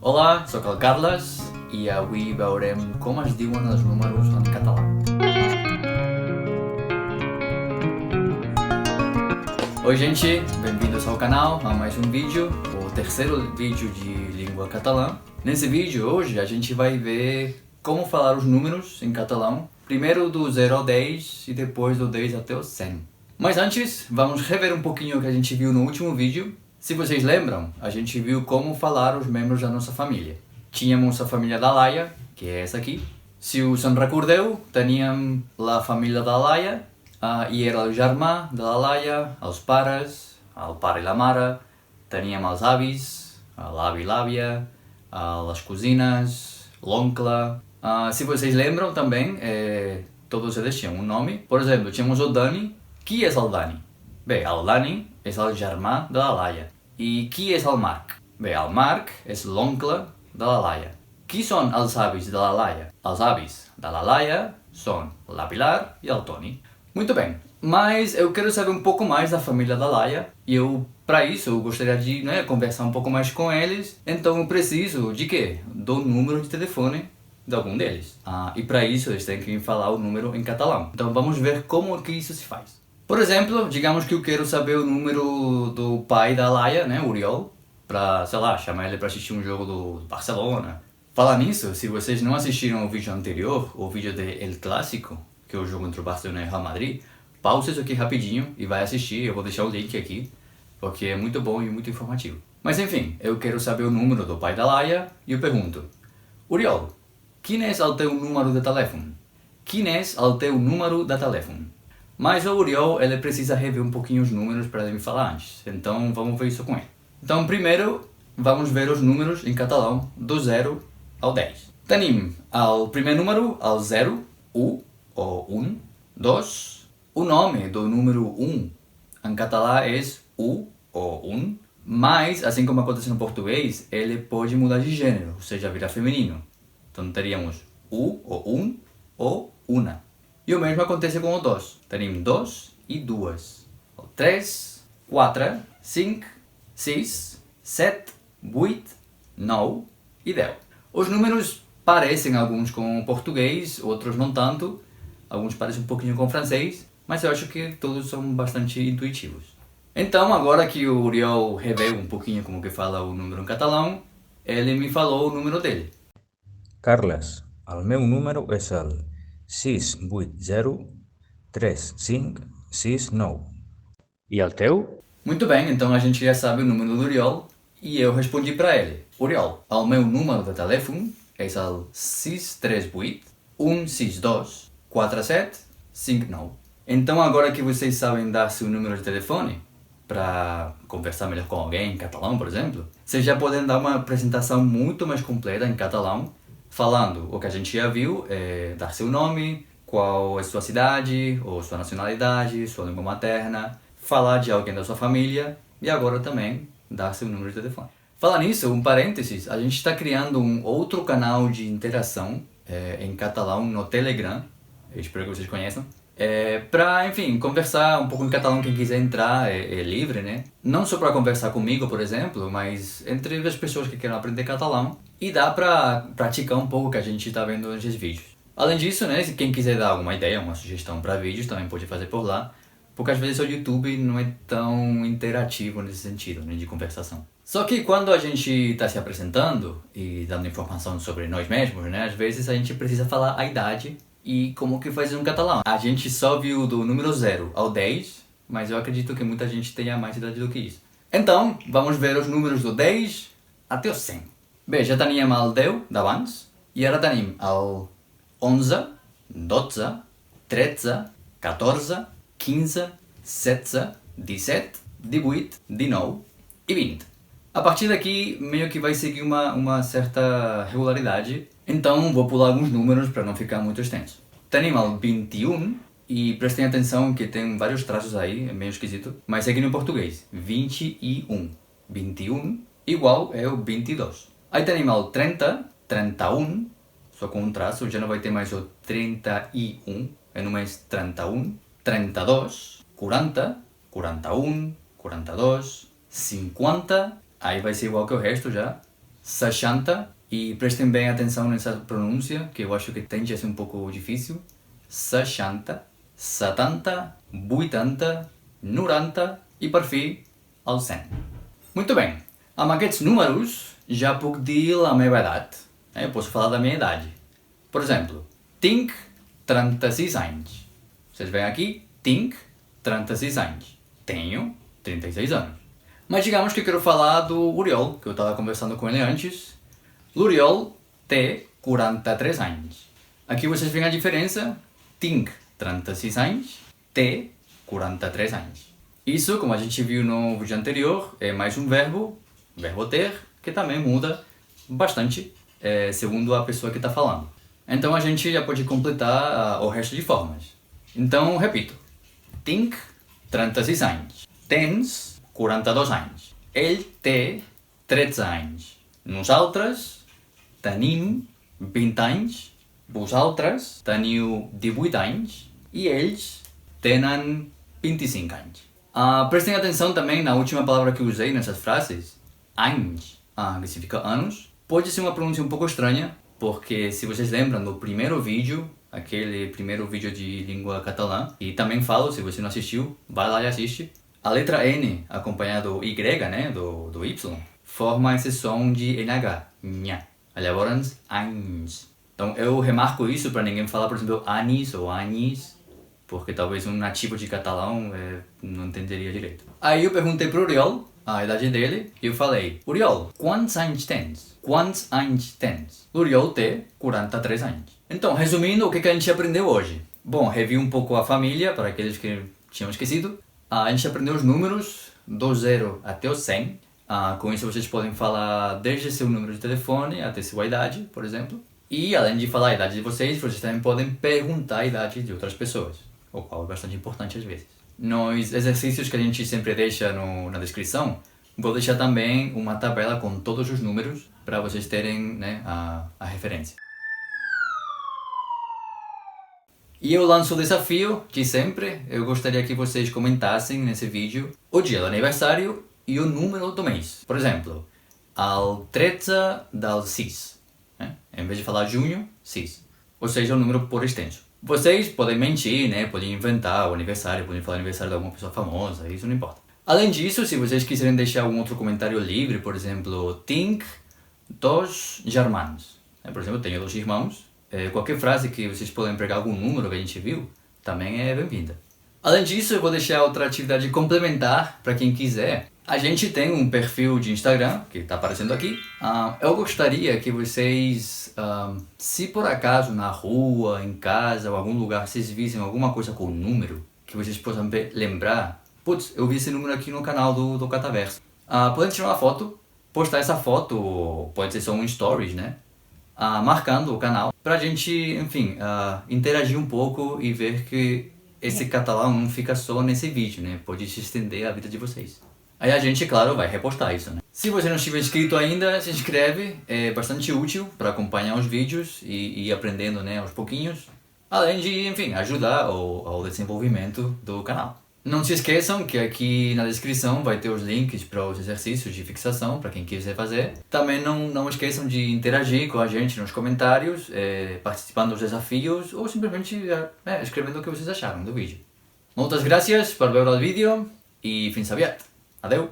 Olá, sóc el Carles i avui veurem com es diuen els números en català. Oi gente, bem-vindos ao canal, a mais um vídeo, o terceiro vídeo de língua catalã. Nesse vídeo hoje a gente vai ver como falar os números em catalão, primeiro do 0 ao 10 e depois do 10 até o 100. Mas antes, vamos rever um pouquinho o que a gente viu no último vídeo. Se vocês lembram, a gente viu como falar os membros da nossa família. Tínhamos a família da Laia, que é essa aqui. Se us en recordeu, teníem la família da Laia, i era el germà de la Laia, els pares, el pare i la mare, teníem els avis, l'avi i l'àvia, les cosines, l'oncle. Se vocês lembram também, todos eles tinham um nome. Por exemplo, tínhamos o Dani. Qui és el Dani? Bé, el Dani és el germà de la Laia. I qui és el Marc? Bé, el Marc és l'oncle de la Laia. Qui són els avis de la Laia? Els avis de la Laia són la Pilar e el Toni. Muito bem, mas eu quero saber um pouco mais da família da Laia e para isso, eu gostaria de conversar um pouco mais com eles. Então eu preciso de quê? Do número de telefone de algum deles. E para isso eles têm que me falar o número em catalão. Então vamos ver como que isso se faz. Por exemplo, digamos que eu quero saber o número do pai da Laia, né, Oriol, para, sei lá, chamar ele para assistir um jogo do Barcelona. Falar nisso, se vocês não assistiram o vídeo anterior, o vídeo de El Clásico, que é o jogo entre o Barcelona e o Real Madrid, pausa isso aqui rapidinho e vai assistir. Eu vou deixar o link aqui, porque é muito bom e muito informativo. Mas enfim, eu quero saber o número do pai da Laia e eu pergunto: Oriol, quin és el teu número de telèfon? Quin és el teu número de telèfon? Mas o Oriol, ele precisa rever um pouquinho os números para ele me falar antes. Então vamos ver isso com ele. Então primeiro vamos ver os números em catalão do 0 ao 10. Tenim el primer número, el 0, 1 ou 1, 2. O nome do número 1 em català és 1 ou 1, mas assim como acontece no português, ele pode mudar de gênero, ou seja, virar feminino. Então teríamos 1 ou 1 ou una. E o mesmo acontece com o 2. Tenim 2 e 2. 3, 4, 5, 6, 7, 8, 9 e 10. Os números parecem alguns com o português, outros não tanto. Alguns parecem um pouquinho com o francês, mas eu acho que todos são bastante intuitivos. Então, agora que o Oriol reveu um pouquinho como que fala o número em catalão, ele me falou o número dele. Carles, el meu número és el 680 3569. I el teu? Muito bem, então a gente já sabe o número do Oriol e eu respondi para ele: Oriol, o meu número de telèfon és el 638 162 4759. Então agora que vocês sabem dar seu número de telefone para conversar melhor com alguém em catalão, por exemplo, vocês já podem dar uma apresentação muito mais completa em catalão, falando o que a gente já viu, dar seu nome, qual é sua cidade, ou sua nacionalidade, sua língua materna, falar de alguém da sua família e agora também dar seu número de telefone. Falar nisso, um parênteses, a gente está criando um outro canal de interação em catalão no Telegram, eu espero que vocês conheçam, para, enfim, conversar um pouco em catalão. Quem quiser entrar é livre, né? Não só para conversar comigo, por exemplo, mas entre as pessoas que querem aprender catalão. E dá para praticar um pouco o que a gente está vendo nesses vídeos. Além disso, né, se quem quiser dar alguma ideia, uma sugestão para vídeos, também pode fazer por lá. Porque às vezes o YouTube não é tão interativo nesse sentido, né, de conversação. Só que quando a gente está se apresentando e dando informação sobre nós mesmos, né, às vezes a gente precisa falar a idade e como que faz no catalão. A gente só viu do número 0 ao 10, mas eu acredito que muita gente tenha mais idade do que isso. Então, vamos ver os números do 10 até o 100. Bé, ja teníem el 10 d'abans i ara tenim el 11, 12, 13, 14, 15, 16, 17, 18, 19 e 20. A partir daqui, meio que vai seguir uma certa regularidade, então vou pular alguns números para não ficar muito extenso. Tenim el 21, e prestem atenção que tem vários traços aí, é meio esquisito, mas aqui no português, 21. 21 igual é o 22. Aí tenim el 30, 31, só com um traço, já não vai ter mais o 31, é només 31, 32, 40, 41, 42, 50, aí vai ser igual que o resto já, 60, e prestem bem atenção nessa pronúncia, que eu acho que tende a ser um pouco difícil. 60, 70, 80, 90 e, per fi, el 100. Muito bem, amb aquests números ja puc dir la meva edat. Eu posso falar da minha idade. Por exemplo, tinc 36 anys. Vocês veem aqui, tinc 36 anys. Tenho 36 anos. Mas digamos que eu quero falar do Uriol, que eu estava conversando com ele antes. L'Uriol té 43 anys. Aqui vocês veem a diferença. Tinc 36 anys, té 43 anys. Isso, como a gente viu no vídeo anterior, é mais um verbo ter, que também muda bastante segundo a pessoa que está falando. Então a gente já pode completar o resto de formas. Então, repito. Tinc 36 anys. Tens 42 anys. Ell té 13 anys. Nosaltres tenim 20 anys. Vosaltres teniu 18 anys. E ells tenen 25 anys. Prestem atenção também na última palavra que usei nessas frases. Anys, que significa anos. Pode ser uma pronúncia um pouco estranha, porque se vocês lembram do primeiro vídeo, aquele primeiro vídeo de língua catalã, e também falo, se você não assistiu, vai lá e assiste. A letra N, acompanhada do Y, né, do Y, forma esse som de NH, nha. Llavors, anys. Então eu remarco isso para ninguém falar, por exemplo, anis ou anis, porque talvez um nativo de catalão não entenderia direito. Aí eu perguntei pro Uriol a idade dele e eu falei: Uriol, quantos anos tens? Quantos anos tens? Uriol tem 43 anos. Então, resumindo, o que a gente aprendeu hoje? Bom, revi um pouco a família, para aqueles que tinham esquecido. A gente aprendeu os números do 0 até o 100. Com isso vocês podem falar desde seu número de telefone até sua idade, por exemplo. E além de falar a idade de vocês também podem perguntar a idade de outras pessoas, o qual é bastante importante às vezes. Nos exercícios que a gente sempre deixa na descrição, vou deixar também uma tabela com todos os números para vocês terem, né, a referência. E eu lanço o desafio de sempre. Eu gostaria que vocês comentassem nesse vídeo o dia do aniversário e o número do mês. Por exemplo, al 13 del 6. Né? Em vez de falar junho, 6. Ou seja, o número por extenso. Vocês podem mentir, né? Podem inventar o aniversário, podem falar aniversário de alguma pessoa famosa, isso não importa. Além disso, se vocês quiserem deixar algum outro comentário livre, por exemplo, tinc dos germans. Por exemplo, tenho 2 irmãos. Qualquer frase que vocês podem empregar algum número que a gente viu, também é bem-vinda. Além disso, eu vou deixar outra atividade complementar para quem quiser. A gente tem um perfil de Instagram, que está aparecendo aqui. Eu gostaria que vocês, se por acaso na rua, em casa ou algum lugar, vocês vissem alguma coisa com número, que vocês possam lembrar, putz, eu vi esse número aqui no canal do Cataverso. Podem tirar uma foto, postar essa foto, pode ser só um stories, né? Marcando o canal, pra gente, enfim, interagir um pouco e ver que esse catalão não fica só nesse vídeo, né? Pode se estender a vida de vocês. Aí a gente, claro, vai repostar isso, né? Se você não estiver inscrito ainda, se inscreve, é bastante útil para acompanhar os vídeos e ir aprendendo, né, aos pouquinhos. Além de, enfim, ajudar ao desenvolvimento do canal. Não se esqueçam que aqui na descrição vai ter os links para os exercícios de fixação, para quem quiser fazer. Também não esqueçam de interagir com a gente nos comentários, participando dos desafios ou simplesmente escrevendo o que vocês acharam do vídeo. Muitas gracias por ver o vídeo e fins aviat. Adeu!